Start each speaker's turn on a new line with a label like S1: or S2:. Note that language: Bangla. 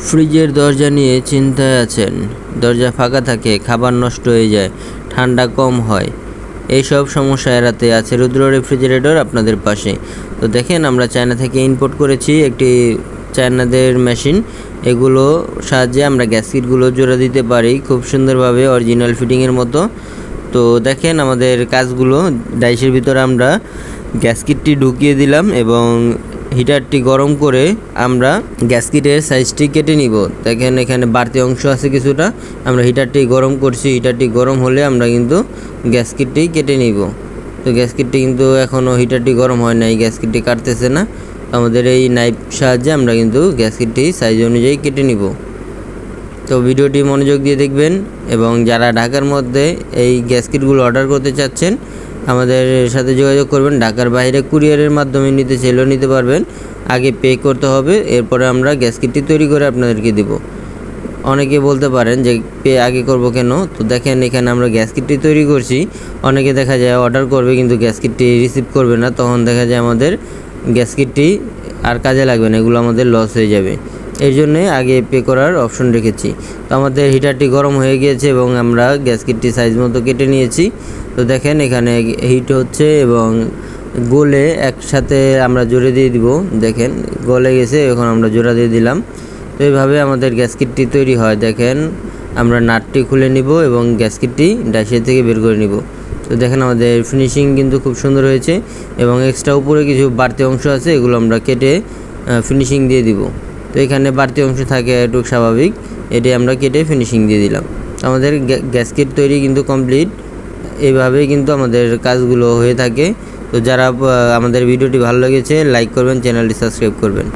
S1: ফ্রিজের দরজা নিয়ে চিন্তায় আছেন? দরজা ফাঁকা থাকে, খাবার নষ্ট হয়ে যায়, ঠান্ডা কম হয়, এইসব সমস্যা এড়াতে আছে রুদ্র রেফ্রিজারেটর আপনাদের পাশে। তো দেখেন, আমরা চায়না থেকে ইম্পোর্ট করেছি একটি চায়নাদের মেশিন। এগুলো সাহায্যে আমরা গ্যাসকিটগুলো জোড়া দিতে পারি খুব সুন্দরভাবে, অরিজিনাল ফিটিংয়ের মতো। তো দেখেন আমাদের কাজগুলো, ডাইসের ভিতরে আমরা গ্যাসকিটটি ঢুকিয়ে দিলাম এবং হিটারটি গরম করে আমরা গ্যাসকিটের সাইজটি কেটে নিব। দেখেন এখানে বাড়তি অংশ আছে কিছুটা, আমরা হিটারটি গরম করছি। হিটারটি গরম হলে আমরা কিন্তু গ্যাসকিটটি কেটে নিব। তো গ্যাসকিটটি কিন্তু এখনও হিটারটি গরম হয় নাই, গ্যাসকিটটি কাটতেছে না। আমাদের এই নাইফ সাহায্যে আমরা কিন্তু গ্যাসকিটটি সাইজ অনুযায়ী কেটে নিব। তো ভিডিওটি মনোযোগ দিয়ে দেখবেন, এবং যারা ঢাকার মধ্যে এই গ্যাসকিটগুলো অর্ডার করতে চাচ্ছেন আমাদের সাথে যোগাযোগ করবেন। ঢাকার বাইরে কুরিয়ারের মাধ্যমে নিতে চাইলেও নিতে পারবেন, আগে পে করতে হবে, এরপরে আমরা গ্যাসকিটটি তৈরি করে আপনাদেরকে দেব। অনেকে বলতে পারেন যে পে আগে করব কেন? তো দেখেন এখানে আমরা গ্যাসকিটটি তৈরি করছি। অনেকে দেখা যায় অর্ডার করবে কিন্তু গ্যাসকিটটি রিসিভ করবে না, তখন দেখা যায় আমাদের গ্যাসকিটটি আর কাজে লাগবে না, এগুলো আমাদের লস হয়ে যাবে। এই জন্যে আগে পে করার অপশন রেখেছি। তো আমাদের হিটারটি গরম হয়ে গিয়েছে এবং আমরা গ্যাসকিটটি সাইজ মতো কেটে নিয়েছি। তো দেখেন এখানে হিট হচ্ছে এবং গলে একসাথে আমরা জোরে দিয়ে দিব। দেখেন গলে গেছে, এখন আমরা জোড়া দিয়ে দিলাম। তো এইভাবে আমাদের গ্যাসকিটটি তৈরি হয়। দেখেন আমরা নাটটি খুলে নিব এবং গ্যাসকিটটি ডাইসের থেকে বের করে নিব। তো দেখেন আমাদের ফিনিশিং কিন্তু খুব সুন্দর হয়েছে, এবং এক্সট্রা উপরে কিছু বাড়তি অংশ আছে, এগুলো আমরা কেটে ফিনিশিং দিয়ে দিব। তো এখানে বাড়তি অংশ থাকে, একটু স্বাভাবিক, এটি আমরা কেটে ফিনিশিং দিয়ে দিলাম। আমাদের গ্যাসকিট তৈরি কিন্তু কমপ্লিট। এইভাবেই কিন্তু আমাদের কাজগুলো হয়ে থাকে। তো যারা আমাদের ভিডিওটি ভালো লেগেছে লাইক করবেন, চ্যানেলটি সাবস্ক্রাইব করবেন।